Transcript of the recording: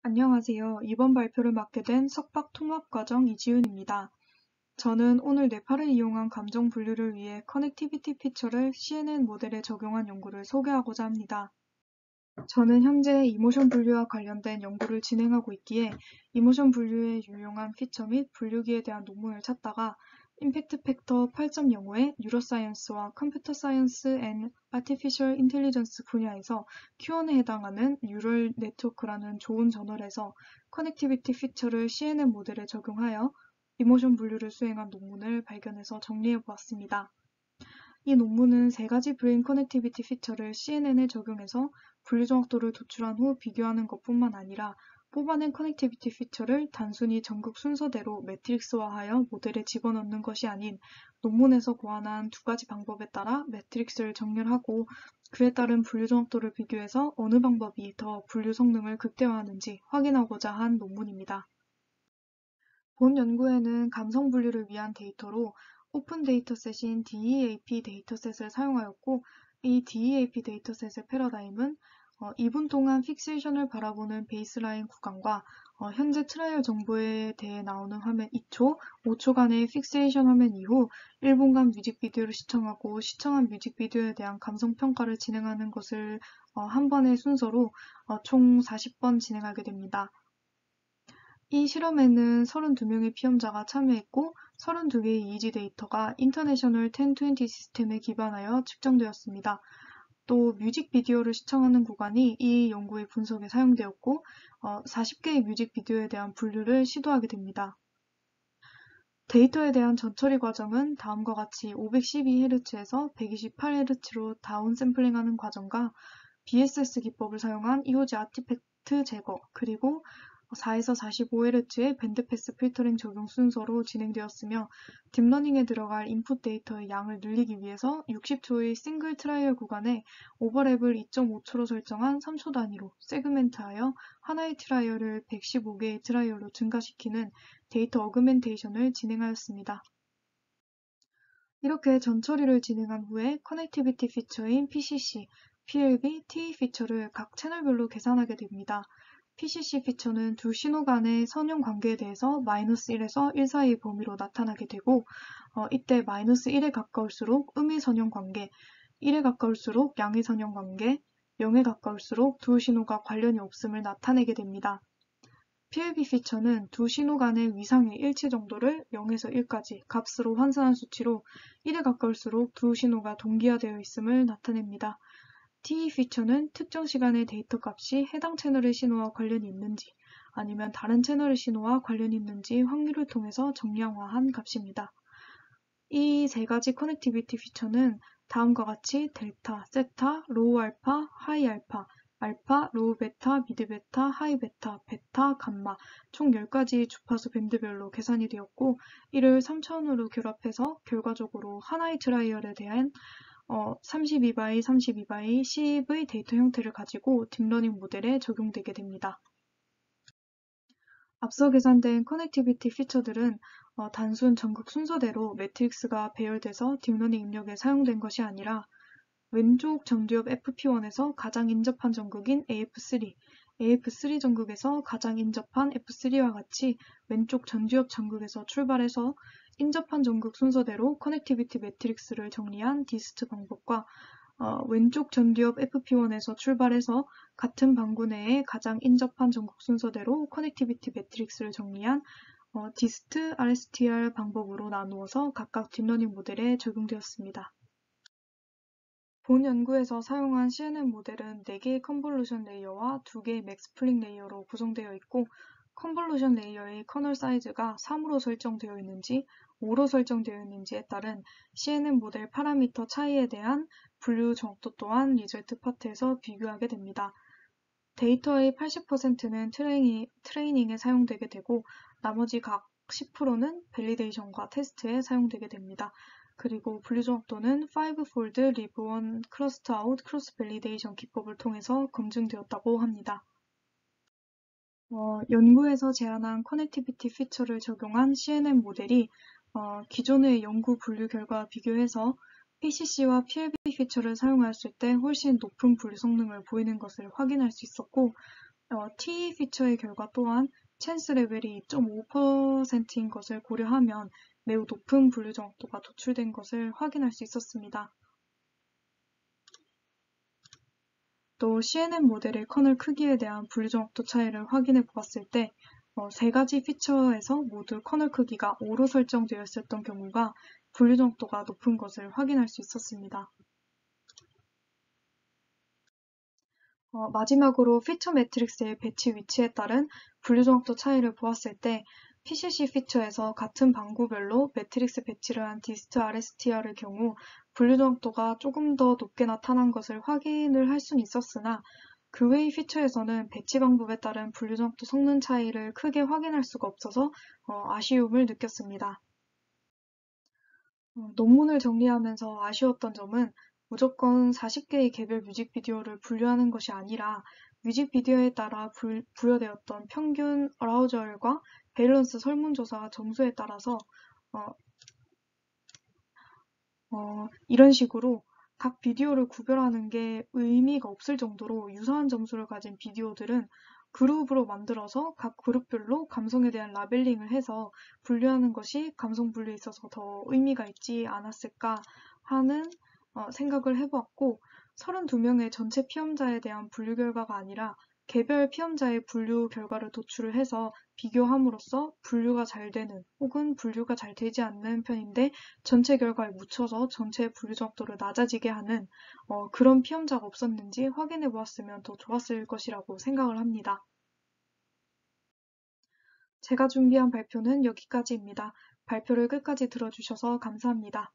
안녕하세요. 이번 발표를 맡게 된 석박통합과정 이지윤입니다. 저는 오늘 뇌파를 이용한 감정 분류를 위해 커넥티비티 피처를 CNN 모델에 적용한 연구를 소개하고자 합니다. 저는 현재 이모션 분류와 관련된 연구를 진행하고 있기에 이모션 분류에 유용한 피처 및 분류기에 대한 논문을 찾다가 임팩트 팩터 8.05의 뉴로사이언스와 컴퓨터 사이언스 앤 아티피셜 인텔리전스 분야에서 Q1에 해당하는 뉴럴 네트워크라는 좋은 저널에서 커넥티비티 피처를 CNN 모델에 적용하여 이모션 분류를 수행한 논문을 발견해서 정리해 보았습니다. 이 논문은 3가지 브레인 커넥티비티 피처를 CNN에 적용해서 분류 정확도를 도출한 후 비교하는 것뿐만 아니라 뽑아낸 커넥티비티 피처를 단순히 전극 순서대로 매트릭스화하여 모델에 집어넣는 것이 아닌 논문에서 고안한 2가지 방법에 따라 매트릭스를 정렬하고 그에 따른 분류 정확도를 비교해서 어느 방법이 더 분류 성능을 극대화하는지 확인하고자 한 논문입니다. 본 연구에는 감성 분류를 위한 데이터로 오픈 데이터셋인 DEAP 데이터셋을 사용하였고, 이 DEAP 데이터셋의 패러다임은 2분 동안 픽세이션을 바라보는 베이스라인 구간과 현재 트라이얼 정보에 대해 나오는 화면 2초, 5초간의 픽세이션 화면 이후 1분간 뮤직비디오를 시청하고 시청한 뮤직비디오에 대한 감성평가를 진행하는 것을 한 번의 순서로 총 40번 진행하게 됩니다. 이 실험에는 32명의 피험자가 참여했고 32개의 이미지 데이터가 인터내셔널 1020 시스템에 기반하여 측정되었습니다. 또 뮤직비디오를 시청하는 구간이 이 연구의 분석에 사용되었고 40개의 뮤직비디오에 대한 분류를 시도하게 됩니다. 데이터에 대한 전처리 과정은 다음과 같이 512Hz에서 128Hz로 다운 샘플링하는 과정과 BSS 기법을 사용한 EOG 아티팩트 제거, 그리고 4에서 45Hz의 밴드패스 필터링 적용 순서로 진행되었으며 딥러닝에 들어갈 인풋 데이터의 양을 늘리기 위해서 60초의 싱글 트라이얼 구간에 오버랩을 2.5초로 설정한 3초 단위로 세그멘트하여 하나의 트라이얼을 115개의 트라이얼로 증가시키는 데이터 어그멘테이션을 진행하였습니다. 이렇게 전처리를 진행한 후에 커넥티비티 피처인 PCC, PLB, TE 피처를 각 채널별로 계산하게 됩니다. PCC 피처는 두 신호 간의 선형 관계에 대해서 -1에서 1 사이의 범위로 나타나게 되고 이때 -1에 가까울수록 음의 선형 관계, 1에 가까울수록 양의 선형 관계, 0에 가까울수록 두 신호가 관련이 없음을 나타내게 됩니다. PLB 피처는 두 신호 간의 위상의 일치 정도를 0에서 1까지 값으로 환산한 수치로 1에 가까울수록 두 신호가 동기화되어 있음을 나타냅니다. TE 피처는 특정 시간의 데이터 값이 해당 채널의 신호와 관련이 있는지 아니면 다른 채널의 신호와 관련이 있는지 확률을 통해서 정량화한 값입니다. 이 3가지 커넥티비티 피처는 다음과 같이 델타, 세타, 로우 알파, 하이 알파, 알파, 로우 베타, 미드 베타, 하이 베타, 베타, 감마 총 10가지 주파수 밴드별로 계산이 되었고 이를 3차원으로 결합해서 결과적으로 하나의 트라이얼에 대한 32by 32by 10의 데이터 형태를 가지고 딥러닝 모델에 적용되게 됩니다. 앞서 계산된 커넥티비티 피처들은 단순 전극 순서대로 매트릭스가 배열돼서 딥러닝 입력에 사용된 것이 아니라 왼쪽 전두엽 FP1에서 가장 인접한 전극인 AF3, AF3 전극에서 가장 인접한 F3와 같이 왼쪽 전두엽 전극에서 출발해서 인접한 전극 순서대로 커넥티비티 매트릭스를 정리한 디스트 방법과 왼쪽 전두엽 FP1에서 출발해서 같은 방구 내에 가장 인접한 전극 순서대로 커넥티비티 매트릭스를 정리한 디스트 RSTR 방법으로 나누어서 각각 딥러닝 모델에 적용되었습니다. 본 연구에서 사용한 CNN 모델은 4개의 컨볼루션 레이어와 2개의 맥스플링 레이어로 구성되어 있고 컨볼루션 레이어의 커널 사이즈가 3으로 설정되어 있는지 5로 설정되어 있는지에 따른 CNN 모델 파라미터 차이에 대한 분류 정확도 또한 리절트 파트에서 비교하게 됩니다. 데이터의 80%는 트레이닝에 사용되게 되고 나머지 각 10%는 밸리데이션과 테스트에 사용되게 됩니다. 그리고 분류 정확도는 5-fold live-on cluster-out cross-validation 기법을 통해서 검증되었다고 합니다. 연구에서 제안한 커넥티비티 피처를 적용한 CNN 모델이 기존의 연구 분류 결과와 비교해서 PCC와 PLB 피처를 사용했을 때 훨씬 높은 분류 성능을 보이는 것을 확인할 수 있었고 TE 피처의 결과 또한 찬스 레벨이 2.5%인 것을 고려하면 매우 높은 분류 정확도가 도출된 것을 확인할 수 있었습니다. 또 CNN 모델의 커널 크기에 대한 분류 정확도 차이를 확인해 보았을 때 세 가지 피처에서 모두 커널 크기가 5로 설정되어 있었던 경우가 분류 정확도가 높은 것을 확인할 수 있었습니다. 마지막으로 피처 매트릭스의 배치 위치에 따른 분류 정확도 차이를 보았을 때 PCC 피처에서 같은 방구별로 매트릭스 배치를 한 디스트 RSTR의 경우 분류 정확도가 조금 더 높게 나타난 것을 확인을 할 수는 있었으나 그 외의 피처에서는 배치 방법에 따른 분류 정확도 성능 차이를 크게 확인할 수가 없어서 아쉬움을 느꼈습니다. 논문을 정리하면서 아쉬웠던 점은 무조건 40개의 개별 뮤직비디오를 분류하는 것이 아니라 뮤직비디오에 따라 부여되었던 평균 어라우저율과 밸런스 설문조사 점수에 따라서 어, 이런 식으로 각 비디오를 구별하는 게 의미가 없을 정도로 유사한 점수를 가진 비디오들은 그룹으로 만들어서 각 그룹별로 감성에 대한 라벨링을 해서 분류하는 것이 감성 분류에 있어서 더 의미가 있지 않았을까 하는 생각을 해보았고 32명의 전체 피험자에 대한 분류 결과가 아니라 개별 피험자의 분류 결과를 도출을 해서 비교함으로써 분류가 잘 되는 혹은 분류가 잘 되지 않는 편인데 전체 결과에 묻혀서 전체 분류 정도를 낮아지게 하는 그런 피험자가 없었는지 확인해 보았으면 더 좋았을 것이라고 생각을 합니다. 제가 준비한 발표는 여기까지입니다. 발표를 끝까지 들어주셔서 감사합니다.